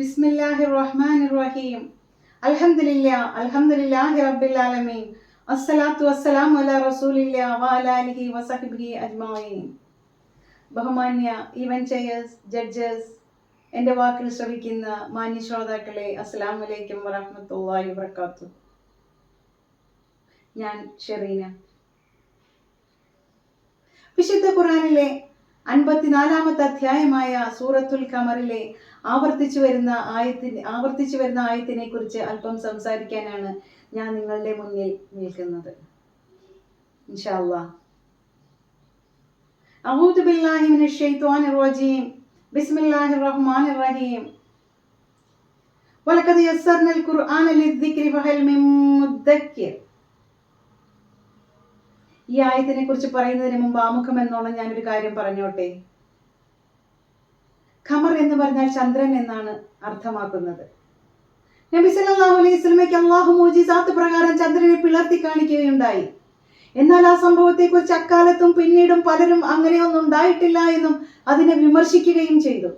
ബിസ്മില്ലാഹിർ റഹ്മാനിർ റഹീം. അൽഹംദുലില്ലാഹി റബ്ബിൽ ആലമീൻ. അസ്സലാത്തു വസ്സലാമു അലാ റസൂലില്ലാഹി വഅലാ ആലിഹി വസഹ്ബിഹി അജ്മഈൻ. ബഹുമാന്യ ഈവന്റ് ചെയേഴ്സ്, ജഡ്ജസ്, എൻ്റെ വാക്കിൽ ശ്രവിക്കുന്ന മാന്യ ശ്രോതാക്കളെ, അസ്സലാമു അലൈക്കും വറഹ്മത്തുള്ളാഹി വബറകാതുഹു. ഞാൻ ഷെറീന. വിശുദ്ധ ഖുർആനിലെ 54-ാമത്തെ അധ്യായമായ സൂറത്തുൽ ഖമറിലെ ആവർത്തിച്ചു വരുന്ന ആയത്തിനെ കുറിച്ച് അല്പം സംസാരിക്കാനാണ് ഞാൻ നിങ്ങളുടെ മുന്നിൽ നിൽക്കുന്നത്. ഇൻഷാ അല്ലാഹ്. അഊദു ബില്ലാഹി മിനശ് ശൈത്വാനിർ റജീം. ബിസ്മില്ലാഹിർ റഹ്മാനിർ റഹീം. വലഖദ് യസ്സർനൽ ഖുർആന ലിദ്ദിക്രി ഫഹൽ മിൻ മുദ്ദക്കിർ. ഈ ആയത്തിനെ കുറിച്ച് പറയുന്നതിന് മുമ്പ് ആമുഖം എന്നോണം ഞാനൊരു കാര്യം പറഞ്ഞോട്ടെ. ഖമർ എന്ന് പറഞ്ഞാൽ ചന്ദ്രൻ എന്നാണ് അർത്ഥമാക്കുന്നത്. നബി സല്ലല്ലാഹു അലൈഹി വസല്ലമയ്ക്ക് അല്ലാഹു മുഅ്ജിസാത്ത് പ്രകാരം ചന്ദ്രനെ പിളർത്തി കാണിക്കുകയുണ്ടായി. എന്നാൽ ആ സംഭവത്തെക്കുറിച്ച് അക്കാലത്തും പിന്നീടും പലരും അങ്ങനെയൊന്നും ഉണ്ടായിട്ടില്ല എന്നും അതിനെ വിമർശിക്കുകയും ചെയ്തു.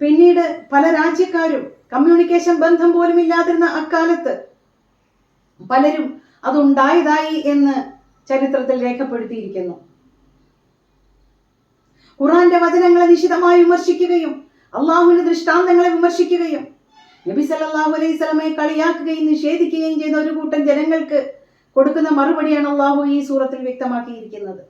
പിന്നീട് പല രാജ്യക്കാരും കമ്മ്യൂണിക്കേഷൻ ബന്ധം പോലും ഇല്ലാതിരുന്ന അക്കാലത്ത് പലരും അതുണ്ടായതായി എന്ന് ചരിത്രത്തിൽ രേഖപ്പെടുത്തിയിരിക്കുന്നു. ഖുർആന്റെ വചനങ്ങളെ നിശിതമായി വിമർശിക്കുകയും അള്ളാഹുവിന്റെ ദൃഷ്ടാന്തങ്ങളെ വിമർശിക്കുകയും നബി സല്ലല്ലാഹു അലൈഹി വസല്ലമയെ കളിയാക്കുകയും നിഷേധിക്കുകയും ചെയ്ത ഒരു കൂട്ടം ജനങ്ങൾക്ക് കൊടുക്കുന്ന മറുപടിയാണ് അള്ളാഹു ഈ സൂറത്തിൽ വ്യക്തമാക്കിയിരിക്കുന്നത്.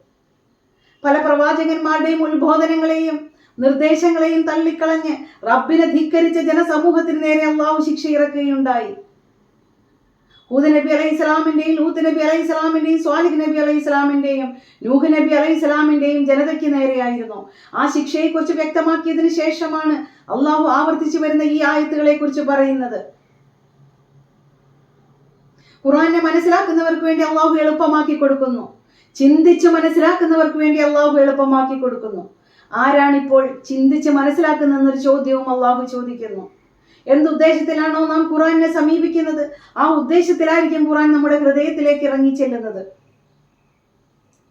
പല പ്രവാചകന്മാരുടെയും ഉത്ബോധനങ്ങളെയും നിർദ്ദേശങ്ങളെയും തള്ളിക്കളഞ്ഞ് റബ്ബിനെ ധിക്കരിച്ച ജനസമൂഹത്തിന് നേരെ അള്ളാഹു ശിക്ഷ ഇറക്കുകയുണ്ടായി. ഹൂദ് നബി അലൈഹി സ്വലാമിന്റെയും ലൂത്ത് നബി അലൈഹി സ്വലാമിന്റെയും സ്വാലിഹ് നബി അലൈഹി സ്വലാമിന്റെയും നൂഹ് നബി അലൈഹി സ്വലാമിന്റെയും ജനതയ്ക്ക് നേരെയായിരുന്നു. ആ ശിക്ഷയെക്കുറിച്ച് വ്യക്തമാക്കിയതിനു ശേഷമാണ് അള്ളാഹു ആവർത്തിച്ചു വരുന്ന ഈ ആയത്തുകളെ കുറിച്ച് പറയുന്നത്. ഖുർആനെ മനസ്സിലാക്കുന്നവർക്ക് വേണ്ടി അള്ളാഹു എളുപ്പമാക്കി കൊടുക്കുന്നു. ചിന്തിച്ച് മനസ്സിലാക്കുന്നവർക്ക് വേണ്ടി അള്ളാഹു എളുപ്പമാക്കി കൊടുക്കുന്നു. ആരാണിപ്പോൾ ചിന്തിച്ച് മനസ്സിലാക്കുന്നതെന്നൊരു ചോദ്യവും അള്ളാഹു ചോദിക്കുന്നു. എന്തുദ്ദേശത്തിലാണോ നാം ഖുർആനെ സമീപിക്കുന്നത്, ആ ഉദ്ദേശത്തിലായിരിക്കും ഖുർആൻ നമ്മുടെ ഹൃദയത്തിലേക്ക് ഇറങ്ങി ചെല്ലുന്നത്.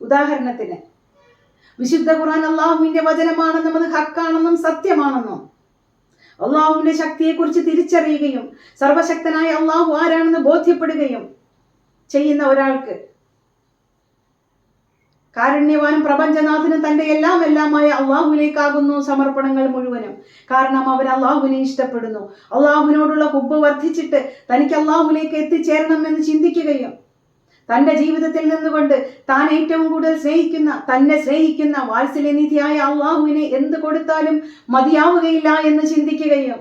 ഉദാഹരണത്തിന്, വിശുദ്ധ ഖുർആൻ അള്ളാഹുവിന്റെ വചനമാണെന്നും അത് ഹക്കാണെന്നും സത്യമാണെന്നും അള്ളാഹുവിന്റെ ശക്തിയെക്കുറിച്ച് തിരിച്ചറിയുകയും സർവശക്തനായ അള്ളാഹു ആരാണെന്ന് ബോധ്യപ്പെടുകയും ചെയ്യുന്ന ഒരാൾക്ക്, കാരുണ്യവാനും പ്രപഞ്ചനാഥനും തന്റെ എല്ലാമായ അള്ളാഹുവിലേക്കാകുന്നു സമർപ്പണങ്ങൾ മുഴുവനും. കാരണം അവൻ അള്ളാഹുവിനെ ഇഷ്ടപ്പെടുന്നു. അള്ളാഹുവിനോടുള്ള ഹുബ്ബ് വർദ്ധിച്ചിട്ട് തനിക്ക് അള്ളാഹുവിലേക്ക് എത്തിച്ചേരണം എന്ന് ചിന്തിക്കുകയും തന്റെ ജീവിതത്തിൽ നിന്നുകൊണ്ട് താൻ ഏറ്റവും കൂടുതൽ തന്നെ സ്നേഹിക്കുന്ന വാത്സല്യനിധിയായ അള്ളാഹുവിനെ എന്ത് കൊടുത്താലും മതിയാവുകയില്ല എന്ന് ചിന്തിക്കുകയും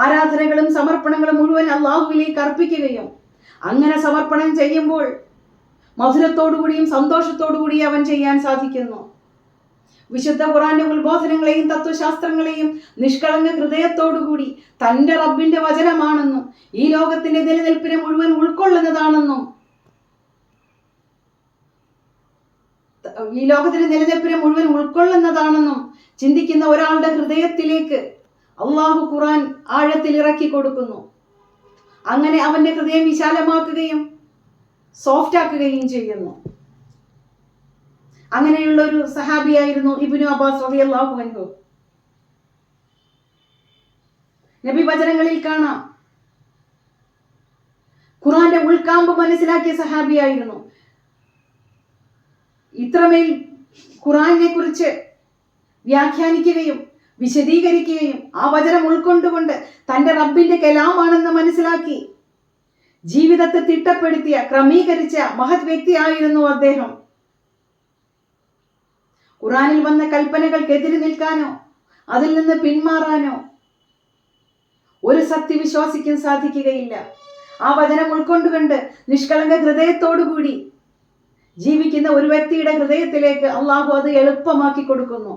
ആരാധനകളും സമർപ്പണങ്ങളും മുഴുവൻ അള്ളാഹുവിലേക്ക് അർപ്പിക്കുകയും അങ്ങനെ സമർപ്പണം ചെയ്യുമ്പോൾ മധുരത്തോടുകൂടിയും സന്തോഷത്തോടുകൂടിയും അവൻ ചെയ്യാൻ സാധിക്കുന്നു. വിശുദ്ധ ഖുർആന്റെ ഉത്ബോധനങ്ങളെയും തത്വശാസ്ത്രങ്ങളെയും നിഷ്കളങ്ക ഹൃദയത്തോടുകൂടി തന്റെ റബ്ബിന്റെ വചനമാണെന്നും ഈ ലോകത്തിന്റെ നിലനിൽപ്പിനെ മുഴുവൻ ഉൾക്കൊള്ളുന്നതാണെന്നും ചിന്തിക്കുന്ന ഒരാളുടെ ഹൃദയത്തിലേക്ക് അള്ളാഹു ഖുർആൻ ആഴത്തിൽ ഇറക്കി കൊടുക്കുന്നു. അങ്ങനെ അവന്റെ ഹൃദയം വിശാലമാക്കുകയും സോഫ്റ്റ് ആക്കുകയും ചെയ്യുന്നു. അങ്ങനെയുള്ള ഒരു സഹാബിയായിരുന്നു ഇബ്നു അബ്ബാസ് റളിയല്ലാഹു അൻഹു. നബി വചനങ്ങളിൽ കാണാം, ഖുർആന്റെ ഉൾക്കാമ്പ് മനസ്സിലാക്കിയ സഹാബിയായിരുന്നു. ഇത്രമേൽ ഖുർആനെ കുറിച്ച് വ്യാഖ്യാനിക്കുകയും വിശദീകരിക്കുകയും ആ വചനം ഉൾക്കൊണ്ടുകൊണ്ട് തന്റെ റബ്ബിന്റെ കലാമാണെന്ന് മനസ്സിലാക്കി ജീവിതത്തെ തിട്ടപ്പെടുത്തിയ ക്രമീകരിച്ച മഹത് വ്യക്തിയായിരുന്നു അദ്ദേഹം. ഖുർആനിൽ വന്ന കൽപ്പനകൾക്കെതിരെ നിൽക്കാനോ അതിൽ നിന്ന് പിന്മാറാനോ ഒരു സത്യവിശ്വാസിക്കും സാധിക്കുകയില്ല. ആ വചനം ഉൾക്കൊണ്ടുകൊണ്ട് നിഷ്കളങ്ക ഹൃദയത്തോടുകൂടി ജീവിക്കുന്ന ഒരു വ്യക്തിയുടെ ഹൃദയത്തിലേക്ക് അള്ളാഹു അത് എളുപ്പമാക്കി കൊടുക്കുന്നു.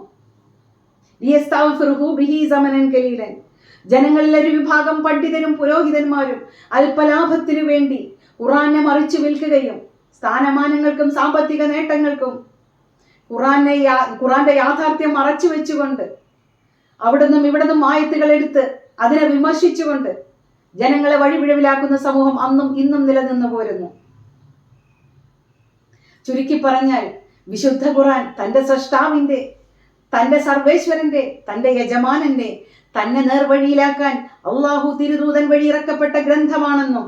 ജനങ്ങളിൽ ഒരു വിഭാഗം പണ്ഡിതരും പുരോഹിതന്മാരും അല്പലാഭത്തിനു വേണ്ടി ഖുർആനെ മറിച്ചു വിൽക്കുകയും സ്ഥാനമാനങ്ങൾക്കും സാമ്പത്തിക നേട്ടങ്ങൾക്കും ഖുർആന്റെ യാഥാർത്ഥ്യം മറച്ചു വെച്ചുകൊണ്ട് അവിടുന്നും ഇവിടുന്നും ആയത്തുകൾ എടുത്ത് അതിനെ വിമർശിച്ചുകൊണ്ട് ജനങ്ങളെ വഴിപിഴവിലാക്കുന്ന സമൂഹം അന്നും ഇന്നും നിലനിന്നു പോരുന്നു. ചുരുക്കി പറഞ്ഞാൽ വിശുദ്ധ ഖുർആൻ തന്റെ സൃഷ്ടാവിന്റെ, തന്റെ സർവേശ്വരന്റെ, തന്റെ യജമാനന്റെ, തന്നെ നേർവഴിയിലാക്കാൻ അള്ളാഹു തിരുദൂതൻ വഴി ഇറക്കപ്പെട്ട ഗ്രന്ഥമാണെന്നും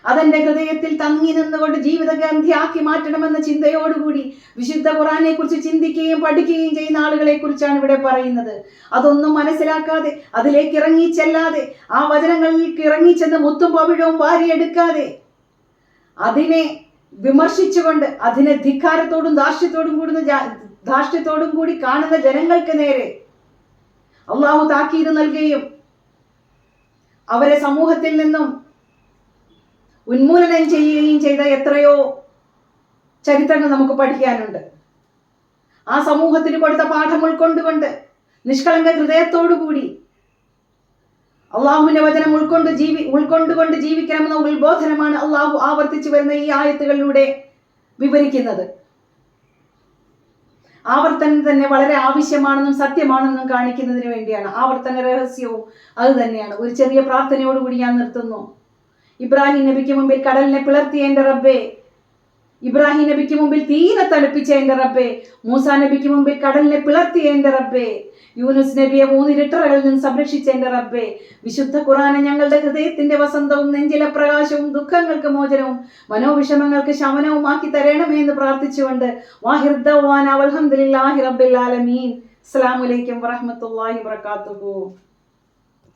അതെന്റെ ഹൃദയത്തിൽ തങ്ങി നിന്നുകൊണ്ട് ജീവിതഗന്ധിയാക്കി മാറ്റണമെന്ന ചിന്തയോടുകൂടി വിശുദ്ധ ഖുർആനെ കുറിച്ച് ചിന്തിക്കുകയും പഠിക്കുകയും ചെയ്യുന്ന ആളുകളെ കുറിച്ചാണ് ഇവിടെ പറയുന്നത്. അതൊന്നും മനസ്സിലാക്കാതെ അതിലേക്ക് ഇറങ്ങിച്ചെല്ലാതെ ആ വചനങ്ങളിലേക്ക് ഇറങ്ങിച്ചെന്ന് മുത്തും പവിഴവും വാരിയെടുക്കാതെ അതിനെ വിമർശിച്ചുകൊണ്ട് അതിനെ ധിക്കാരത്തോടും ധാർഷ്ട്യത്തോടും കൂടി കാണുന്ന ജനങ്ങൾക്ക് നേരെ അള്ളാഹു താക്കീത് നൽകുകയും അവരെ സമൂഹത്തിൽ നിന്നും ഉന്മൂലനം ചെയ്യുകയും ചെയ്ത എത്രയോ ചരിത്രങ്ങൾ നമുക്ക് പഠിക്കാനുണ്ട്. ആ സമൂഹത്തിന് കൊടുത്ത പാഠം ഉൾക്കൊണ്ടുകൊണ്ട് നിഷ്കളങ്ക ഹൃദയത്തോടുകൂടി അള്ളാഹുവിന്റെ വചനം ഉൾക്കൊണ്ടുകൊണ്ട് ജീവിക്കണമെന്ന ഉത്ബോധനമാണ് അള്ളാഹു ആവർത്തിച്ചു വരുന്ന ഈ ആയത്തുകളിലൂടെ വിവരിക്കുന്നത്. ആവർത്തനം തന്നെ വളരെ ആവശ്യമാണെന്നും സത്യമാണെന്നും കാണിക്കുന്നതിന് വേണ്ടിയാണ്. ആവർത്തന രഹസ്യവും അത് തന്നെയാണ്. ഒരു ചെറിയ പ്രാർത്ഥനയോടുകൂടി ഞാൻ നിർത്തുന്നു. ഇബ്രാഹിം നബിക്ക് മുമ്പിൽ കടലിനെ പിളർത്തിയ എന്റെ റബ്ബേ, ഇബ്രാഹിം നബിക്ക് മുമ്പിൽ തീരെ തണുപ്പിച്ച എന്റെ റബ്ബേ, മൂസാ നബിക്ക് മുമ്പിൽ കടലിനെ പിളർത്തിയ എന്റെ റബ്ബേ, യൂനുസ് നബിയെ 3 ഇരട്ടകളിൽ നിന്ന് സംരക്ഷിച്ച എന്റെ റബ്ബേ, വിശുദ്ധ ഖുർആനെ ഞങ്ങളുടെ ഹൃദയത്തിന്റെ വസന്തവും നെഞ്ചിലെ പ്രകാശവും ദുഃഖങ്ങൾക്ക് മോചനവും മനോവിഷമങ്ങൾക്ക് ശമനവും ആക്കി തരണമേ എന്ന് പ്രാർത്ഥിച്ചുകൊണ്ട് വാഹിർ ദഅ്വാനാ വൽഹംദുലില്ലാഹി റബ്ബിൽ ആലമീൻ. അസ്സലാമു അലൈക്കും വറഹ്മത്തുള്ളാഹി വബറകാതുഹു.